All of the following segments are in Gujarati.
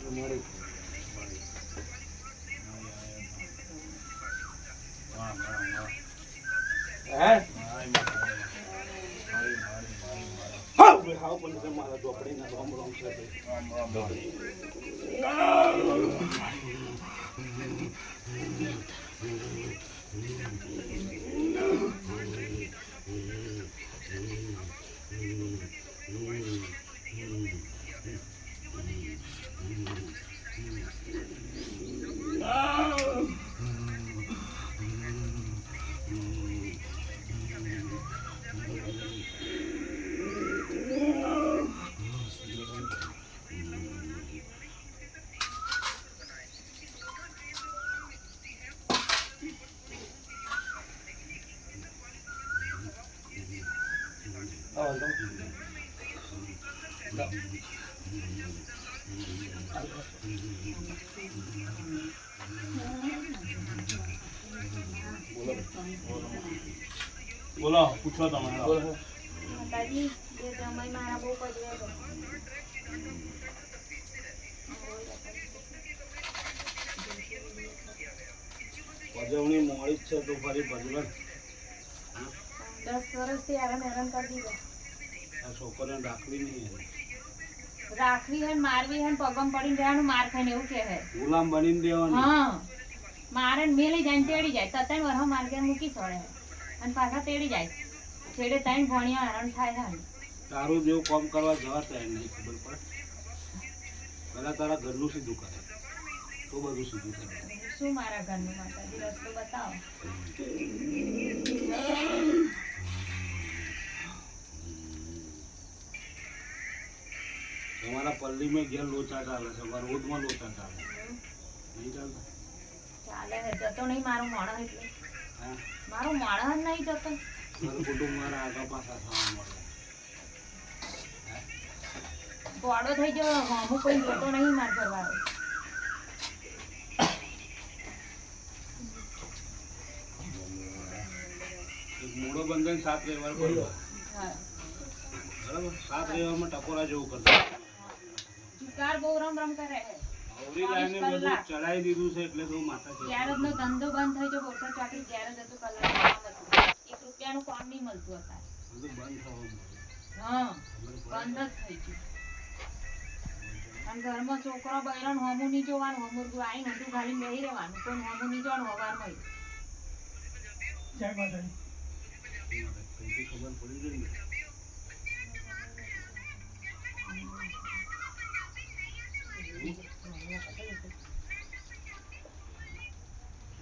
મળી હાવ પણ મારા ચોપડીના રોમ રોમ છે બોલો પૂછો તમે માતાજી જે સમય મારા બહુ પજવે છે પજવણી મોડી જ છે તો ફરી ભજવણ 10 વર્ષથી હેરાન કરી દીધો આ છોકરીને રાખવી નહીં રાખવી હે મારવી હે પગમ પડીને રહેવાનું માર ખાઈને એવું કહે હે ગુલામ બનીને દેવાનું હા મારે મેલી જાય તેડી જાય તતણ વરહ માર ઘેર મૂકી છોડે અને પાછા તેડી જાય છેડે તઈને ભણ્યા હેરાન થાય છે તારું જેવું કામ કરવા જવા થાય નહીં ખબર પડે પેલા તારા ઘરનું સીધું કરે તો બધું સીધું કરે શું મારા ઘરનું માતાજી રસ્તો બતાવો તમારા પલ્લીમાં ઘેર લોચા ચાલે છે વરરોદમાં લોચા ચાલે નહીં ચાલતા ચાલે હે જતો નહીં મારું મોણસ એટલે હા મારું મોણસ જ નહીં જતો મારું કુટુંબ મારા આગા પાછા થવા મળે ગોળો થઈ ગયો હું કોઈ જોતો નહીં માર ઘરવાળો મૂળો બંધન 7 રવિવાર કર્યો હા બરાબર 7 રવિવારમાં ટકોરા જેવું કરતા જુગાર બહુ રમ કરે હે આવરી લાઈને બધું ચડાઈ દીધું છે એટલે તો માતા છે ગેરેજનો ધંધો બંધ થઈ ગયો બોરસદ ચાકરી ગેરેજ હતું કલાક કામ હતું 1 રૂપિયાનું કામ નહીં મળતું હતા બધું બંધ થવું હા બંધ જ થઈ ગયું અને ઘરમાં છોકરો બૈરાન હોમું નહીં જોવાનું હોમું આવીને હતું ખાલી બેહી રહેવાનું કોઈ હોમું નહીં જોવાનું હવારમાં જય માતાજી ખબર પડી ગઈ ને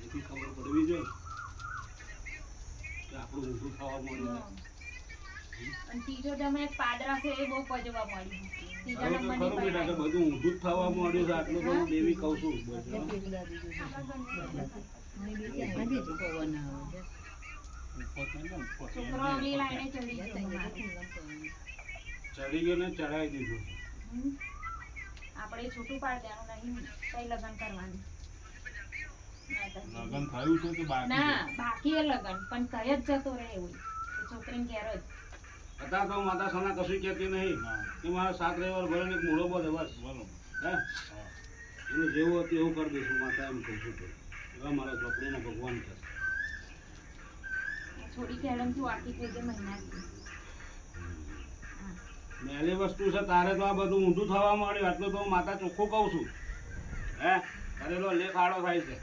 એથી ખબર પડવી જોઈએ કે આપણું ઊંધું થવા મળ્યું અને ત્રીજો તમે એક પાદરા છે એ બહુ પજવા મળી ત્રીજા હવે તો નંબરની ખરું બેટા કે બધું ઊંધું જ થવા મળ્યું છે આટલું તો હું દેવી કહું છું છોકરો ઓલી લાઈને ચડી ગયો ચડી ગયો ને ચડાવી દીધું આપણે છૂટું પાડ દેવાનું નહીં કઈ લગન કરવાનું લગન થયું છે કે બાકી ના બાકી એ લગન પણ કઈ જ જતો રહે એવું છોકરીને ઘેર જ અત્યારે તો માતા સોના કશું કહેતી નહીં કે મારા 7 રવિવાર ભરે ને એક મૂળો બોલે બસ બરોબર હે એનું જેવું હતું એવું કરી દઈશું માતા એમ કહું છું તો એવા મારા ચોપડીના ભગવાન છે થોડી કેળમથી વાકી થઈ ગઈ મહિનાથી મેલી વસ્તુ છે તારે તો આ બધું ઊંધું થવા માંડ્યું આટલું તો હું માતા ચોખ્ખું કહું છું હે કરેલો લેખ આડો થાય છે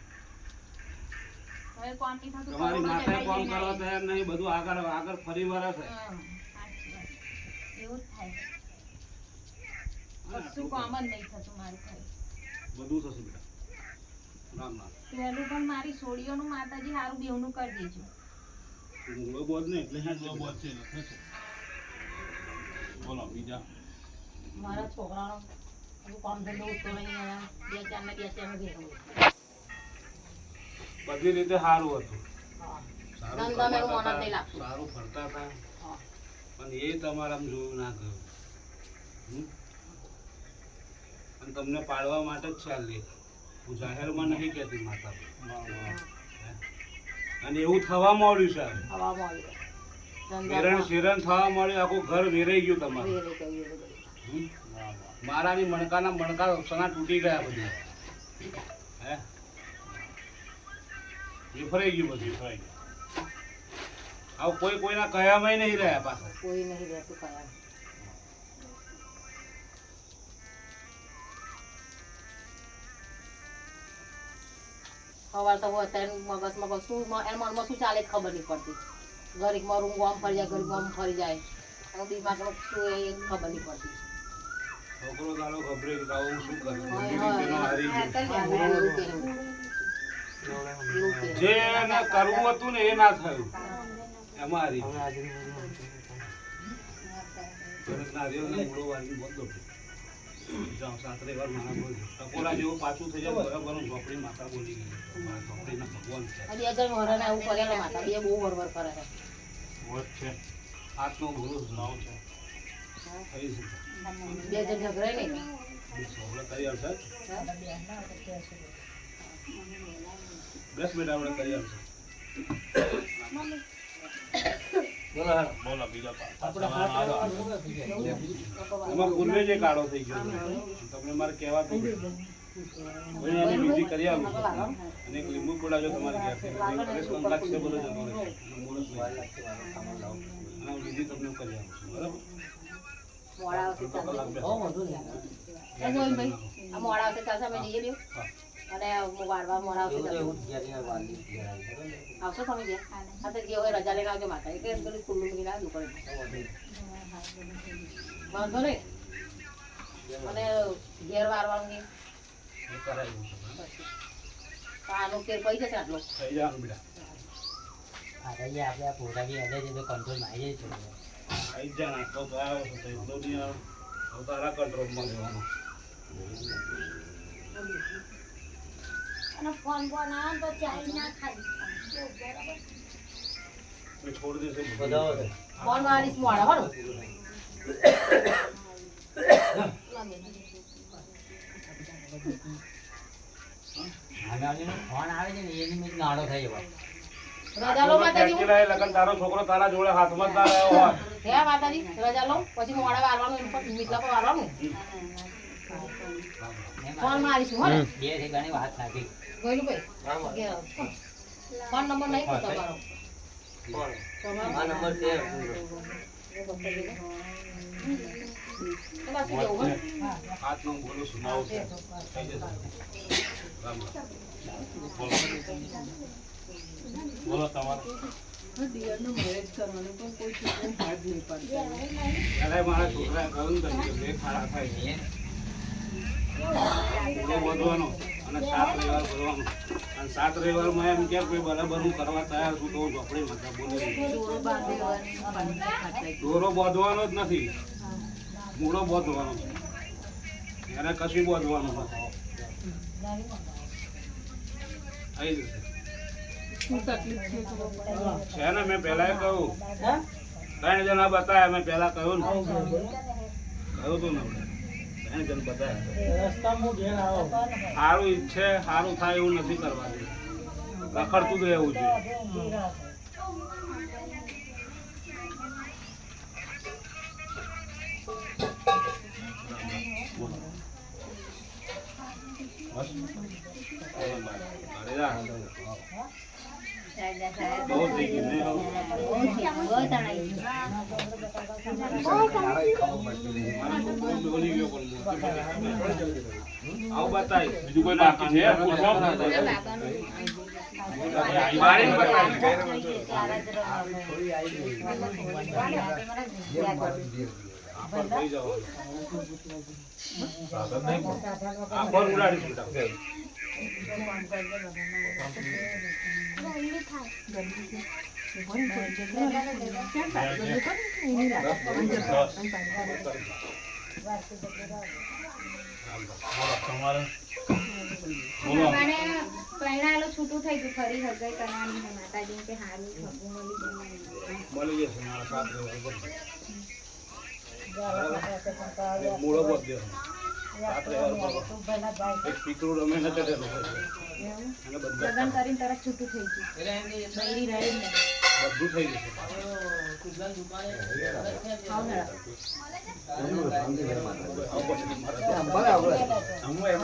હવે કોમ નહીં થતું તમારી માતાએ કામ કરવા તૈયાર નહીં બધું આગળ આગળ ફરી વળે છે એવું જ થાય કશું કામ જ નહીં થતું મારું ખરે બધું થશે બેટા રામ રામ પહેલું પણ મારી સોડીઓનું માતાજી સારું બેવનું કરી દેજો તું મૂળો બોધ ને એટલે જો બોલ છે ને થશે બોલો બીજા મારા છોકરાનો કામ ધંધો ઉઠતો નહીં બે ચાર ને ભેગું બધી રીતે સારું હતું ધંધામાં એવું મન જ નહીં લાગતું. સારું ફરતા હતા પણ એ તમારે આમ જોયું ના ગયું અને તમને પાડવા માટે જ ચાલી હું જાહેરમાં નહીં કહેતી માતા અને એવું થવા માંડ્યું છે વેરણ શેરણ થવા માંડ્યું આખું ઘર વેરાઈ ગયું તમારું મારાની મણકાના મણકા સણા તૂટી ગયા બધી હે વિફરાઈ ગયું બધું વિફરાઈ ગયું. હવે કોઈ કોઈના કયામાં નહીં રહ્યા પાછા કોઈ નહીં રહેતું કયા. સવાર તો અત્યારે મગજમાં શું એના મનમાં શું ચાલે જ ખબર નહીં પડતી. ઘડીકમાં રૂંગો આમ ફરી જાય, ઘડીકમાં આમ ફરી જાય. એનું દિમાગમાં શું એ ખબર નહીં પડતી. છોકરો તારો ગભરે કે આવું શું કરે હોય, બધી હોય. રીતેનો હારી ગયો એવું કહેવું. એવું કહેવું. જે એને કરવું હતું ને એ ના થયું એમાં હારી ગયો. ઘડીકના હાર્યો ને મૂળો વાળી બોલતો જાઓ સાતરે વાર મારા બોલ ટકોરા જેવું પાછું થઈ જાય બરાબર ઝોપડી માતા બોલી ગઈ ઝોપડીના ભગવાન છે હજી અજય મોહરાને આવું કરેલો માતા બે બહુ વરવર કરે છે. વોટ છે હાથનો ભૂલો નાવ છે થઈ છે બે જણ ઝઘડે નહીં. આપણે તૈયાર છે બસ બેટા આપણે તૈયાર છે બોલો બીજા એમાં પૂર્વે જે કાળો થઈ ગયો તમને મારે કહેવાતું એની વિધિ કરી આવું છું અને એક લીંબુ બોલાજો તમારે ઘેરથી પરેશ કંકાત છે બધો જતો રહેશે અને વિધિ તમને કરી આવું છું બરાબર મોડા આવશે ચાલશે. એ ગોવિંદભાઈ, આ મોડા આવશે ચાલશે અમે જઈએ બેવ. અને વાળવા મોડા આવશે ચાલશે. આવશો તમે ઘેર? હા તો જે હોય રજા લઈને આવજો માતા. એટલે પેલું ખુલ્લું મૂકીને આવ્યું કરે. વાંધો નહીં. અને ઘેર વારવાનું નહીં. એ કરાવ્યું છે તો આનો ફેર પડી જશે આટલો. થઈ જવાનું બેટા આઈ જા નાસ્તો તો આવ્યો છે તો એટલો નહીં આવે હવે તારા કંટ્રોલમાં લેવાનો અને ફોન ફોન આવે તો ચાઈ ના ખાઈ મેં છોડી દેશે ફોન મારીશ મોડા હો ને. રજા લો માતાજી. લગન તારો છોકરો તારા જોડે હાથમાં જ ના રહ્યો હોય હે માતાજી રજા લો પછી મોડા વારવાનું એમ પણ મીઠલા પર વારવાનું. ફોન મારીશું હો ને. ગોવિંદભાઈ ઘેર આવો. ફોન નંબર નહીં તો તમારો. તમારે શું જવું હોય? હાથનો બોલો સુનાવો છે થઈ જશે રામ રામ. બોલો તમારે ત્યારે મારા છોકરાએ કહ્યું ને કે બે ખાડા થાય પૂરો વધવાનો અને 7 રવિવાર ભરવાનો અને 7 રવિવારમાં એમ કે કોઈ બરાબર હું કરવા તૈયાર છું તો હું ઝોપડી માતા બોલી દોરો બાંધવાનો જ નથી મૂળો બાંધવાનો છે એને કશું બાંધવાનું નથી થઈ જશે છે ને મેં પહેલા કહ્યું 3 જણા બતાવ્યા મેં પહેલા કહ્યું ને કહ્યું તું ને 3 જણ બતાવ્યા સારું ઈચ્છે સારું થાય એવું નથી કરવાનું રખડતું જ રહેવું જોઈએ અરે જા બહુ થઈ ગયું ને બોલી ગયો પણ આવું બતાય બીજું કોઈ બાકી છે પૂછો મારી આ પર ઉડાડી દીધા તમારે મને પહેણાયેલું છૂટું થઈ ગયું ફરી હગાઈ કરવાની છે માતાજી કે હારું છગું મળી જશે મારા 7 રવિવાર મૂળો બોધ દે 7 રવિવાર એક પીકરું રમે ન ચડેલો અને બધા લગન કરીને તરત છૂટું થઈ ગયું બૈરી રહી ને બધું થઈ જશે બરાબર હું એમ